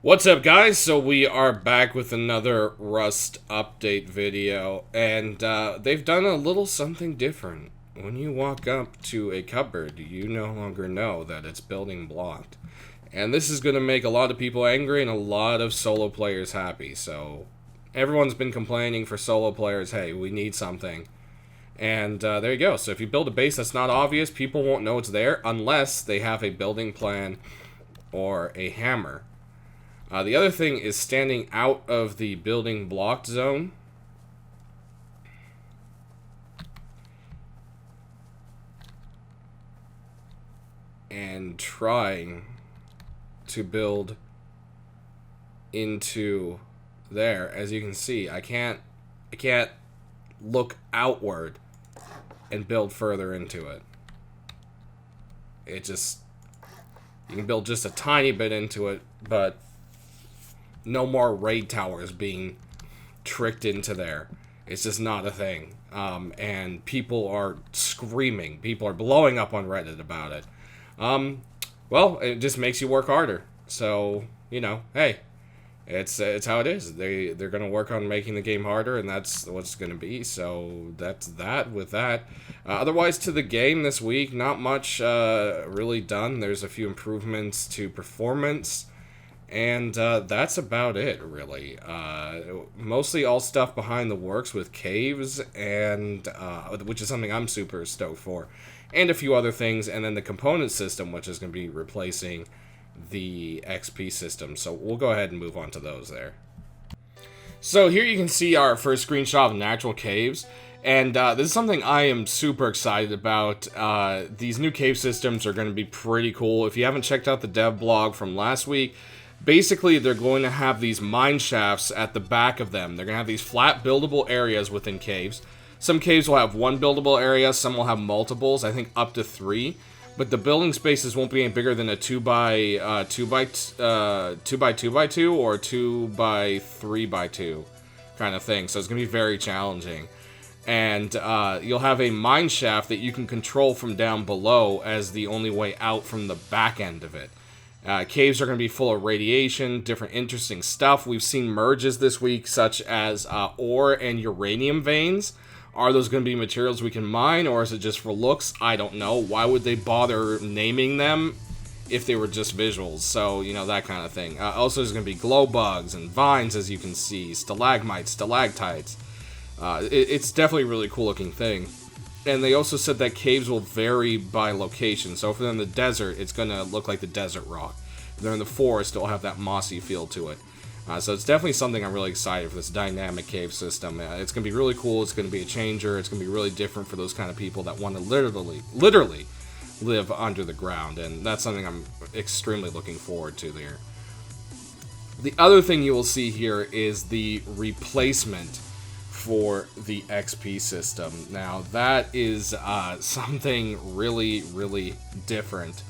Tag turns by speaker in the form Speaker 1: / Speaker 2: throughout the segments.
Speaker 1: What's up, guys? So we are back with another Rust update video, and they've done a little something different. When you walk up to a cupboard, you no longer know that it's building blocked. And this is going to make a lot of people angry and a lot of solo players happy. So everyone's been complaining for solo players, hey, we need something. And there you go. So if you build a base that's not obvious, people won't know it's there unless they have a building plan or a hammer. The other thing is standing out of the building blocked zone. And trying to build into there. As you can see, I can't look outward and build further into it. You can build just a tiny bit into it, but no more raid towers being tricked into there. It's just not a thing. And people are screaming. People are blowing up on Reddit about it. Well, it just makes you work harder. So, you know, hey, it's how it is. They're going to work on making the game harder, and that's what it's going to be. So that's that with that. Otherwise, to the game this week, not much really done. There's a few improvements to performance. And that's about it, really. Mostly all stuff behind the works with caves, and which is something I'm super stoked for, and a few other things, and then the component system, which is going to be replacing the XP system. So we'll go ahead and move on to those there. So here you can see our first screenshot of natural caves. And this is something I am super excited about. These new cave systems are going to be pretty cool. If you haven't checked out the dev blog from last week, basically, they're going to have these mine shafts at the back of them. They're going to have these flat buildable areas within caves. Some caves will have one buildable area, some will have multiples, I think up to 3. But the building spaces won't be any bigger than a 2 by 2 by 2 by 2 by 2 or 2 by 3 by 2 kind of thing. So it's going to be very challenging. And you'll have a mine shaft that you can control from down below as the only way out from the back end of it. Caves are going to be full of radiation, different interesting stuff. We've seen merges this week, such as ore and uranium veins. Are those going to be materials we can mine, or is it just for looks? I don't know. Why would they bother naming them if they were just visuals? So, you know, that kind of thing. Also, there's going to be glow bugs and vines, as you can see, stalagmites, stalactites. It's definitely a really cool looking thing. And they also said that caves will vary by location. So if they're in the desert, it's going to look like the desert rock. If they're in the forest, it'll have that mossy feel to it. So it's definitely something I'm really excited for, this dynamic cave system. It's going to be really cool. It's going to be a changer. It's going to be really different for those kind of people that want to literally live under the ground. And that's something I'm extremely looking forward to there. The other thing you will see here is the replacement for the XP system. Now that is something really different,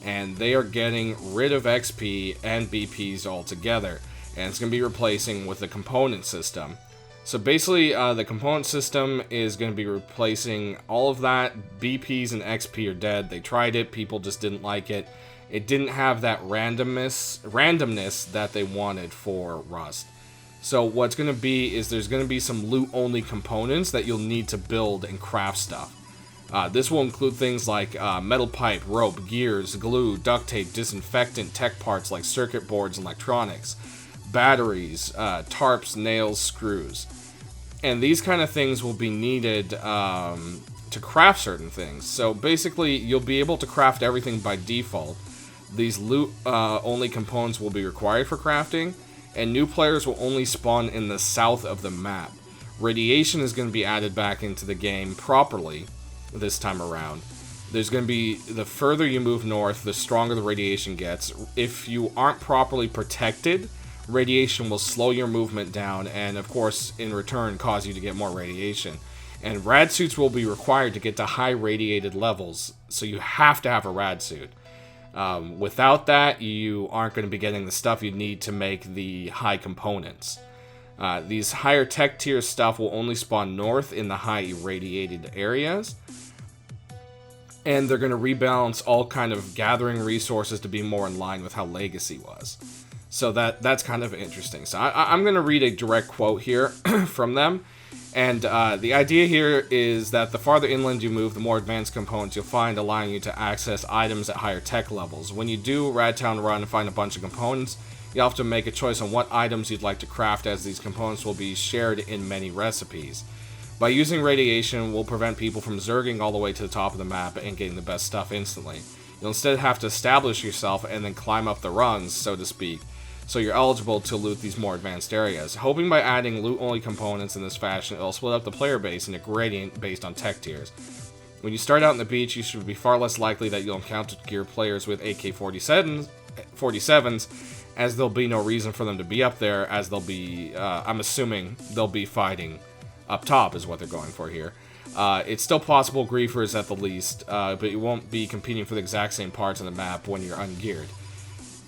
Speaker 1: and they are getting rid of XP and BPs altogether, and it's going to be replacing with the component system. So basically the component system is going to be replacing all of that. BPs and XP are dead. They tried it, people just didn't like it. It didn't have that randomness that they wanted for Rust. So what's going to be is there's going to be some loot-only components that you'll need to build and craft stuff. This will include things like metal pipe, rope, gears, glue, duct tape, disinfectant, tech parts like circuit boards and electronics, batteries, tarps, nails, screws. And these kind of things will be needed to craft certain things. So basically, you'll be able to craft everything by default. These loot-only components will be required for crafting, and new players will only spawn in the south of the map. Radiation is going to be added back into the game properly this time around. There's going to be, the further you move north, the stronger the radiation gets. If you aren't properly protected, radiation will slow your movement down, and of course, in return, cause you to get more radiation. And rad suits will be required to get to high radiated levels, so you have to have a rad suit. Without that, you aren't going to be getting the stuff you need to make the high components. These higher tech tier stuff will only spawn north in the high irradiated areas. And they're going to rebalance all kind of gathering resources to be more in line with how Legacy was. So that's kind of interesting. So I'm going to read a direct quote here from them. And the idea here is that the farther inland you move, the more advanced components you'll find, allowing you to access items at higher tech levels. When you do Radtown Run and find a bunch of components, you'll have to make a choice on what items you'd like to craft, as these components will be shared in many recipes. By using radiation, we'll prevent people from zerging all the way to the top of the map and getting the best stuff instantly. You'll instead have to establish yourself and then climb up the rungs, so to speak, so you're eligible to loot these more advanced areas. Hoping by adding loot-only components in this fashion, it'll split up the player base in a gradient based on tech tiers. When you start out on the beach, you should be far less likely that you'll encounter gear players with AK-47s, as there'll be no reason for them to be up there, as they'll be, I'm assuming, they'll be fighting up top is what they're going for here. It's still possible griefers at the least, but you won't be competing for the exact same parts on the map when you're ungeared.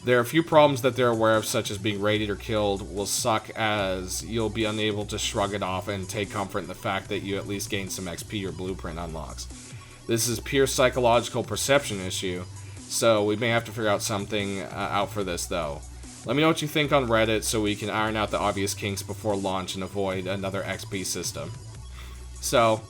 Speaker 1: There are a few problems that they're aware of, such as being raided or killed will suck, as you'll be unable to shrug it off and take comfort in the fact that you at least gain some XP or blueprint unlocks. This is pure psychological perception issue, so we may have to figure out something out for this though. Let me know what you think on Reddit so we can iron out the obvious kinks before launch and avoid another XP system. So,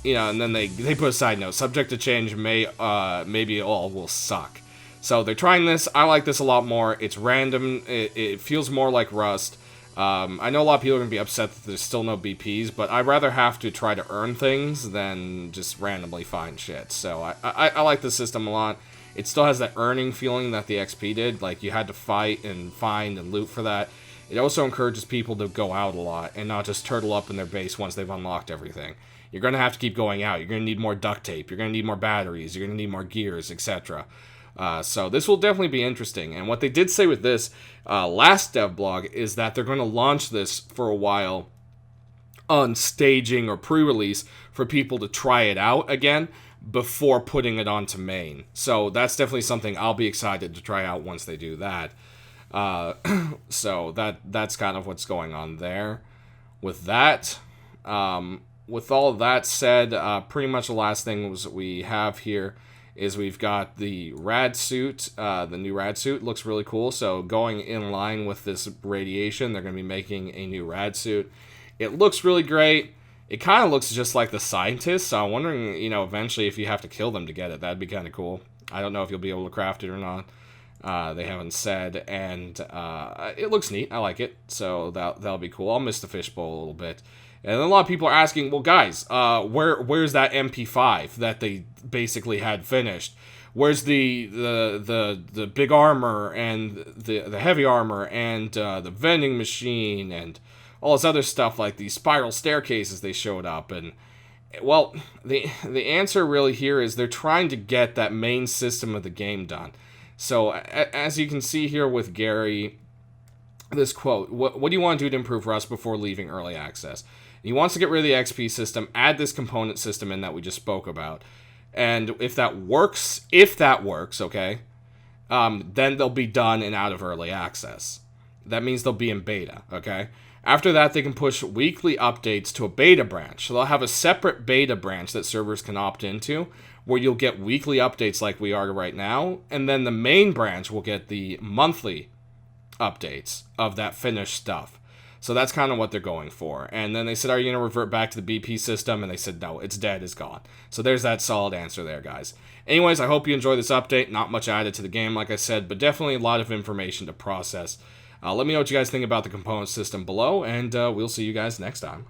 Speaker 1: you know, and then they put a side note, subject to change, maybe it all will suck. So they're trying this. I like this a lot more. It's random. It feels more like Rust. I know a lot of people are going to be upset that there's still no BPs, but I'd rather have to try to earn things than just randomly find shit. So I like the system a lot. It still has that earning feeling that the XP did. Like, you had to fight and find and loot for that. It also encourages people to go out a lot and not just turtle up in their base once they've unlocked everything. You're going to have to keep going out. You're going to need more duct tape. You're going to need more batteries. You're going to need more gears, etc. So this will definitely be interesting. And what they did say with this last dev blog is that they're going to launch this for a while on staging or pre-release for people to try it out again before putting it onto main. So that's definitely something I'll be excited to try out once they do that. So that's kind of what's going on there. With that, with all of that said, pretty much the last thing we have here is we've got the Rad Suit. The new Rad Suit looks really cool. So going in line with this radiation, they're going to be making a new Rad Suit. It looks really great. It kind of looks just like the scientists. So I'm wondering, you know, eventually if you have to kill them to get it, that'd be kind of cool. I don't know if you'll be able to craft it or not. They haven't said, and it looks neat. I like it, so that'll be cool. I'll miss the fishbowl a little bit. And a lot of people are asking, well, guys, where's that MP5 that they basically had finished? Where's the big armor and the heavy armor and the vending machine and all this other stuff, like these spiral staircases they showed up? And well, the answer really here is they're trying to get that main system of the game done. So as you can see here with Gary, this quote, what do you want to do to improve Rust before leaving early access? He wants to get rid of the XP system, add this component system in that we just spoke about. And if that works, okay, then they'll be done and out of early access. That means they'll be in beta, okay? After that, they can push weekly updates to a beta branch. So they'll have a separate beta branch that servers can opt into, where you'll get weekly updates like we are right now, and then the main branch will get the monthly updates of that finished stuff. So that's kind of what they're going for. And then they said, are you going to revert back to the BP system? And they said, no, it's dead, it's gone. So there's that solid answer there, guys. Anyways, I hope you enjoy this update. Not much added to the game, like I said, but definitely a lot of information to process. Let me know what you guys think about the component system below, and we'll see you guys next time.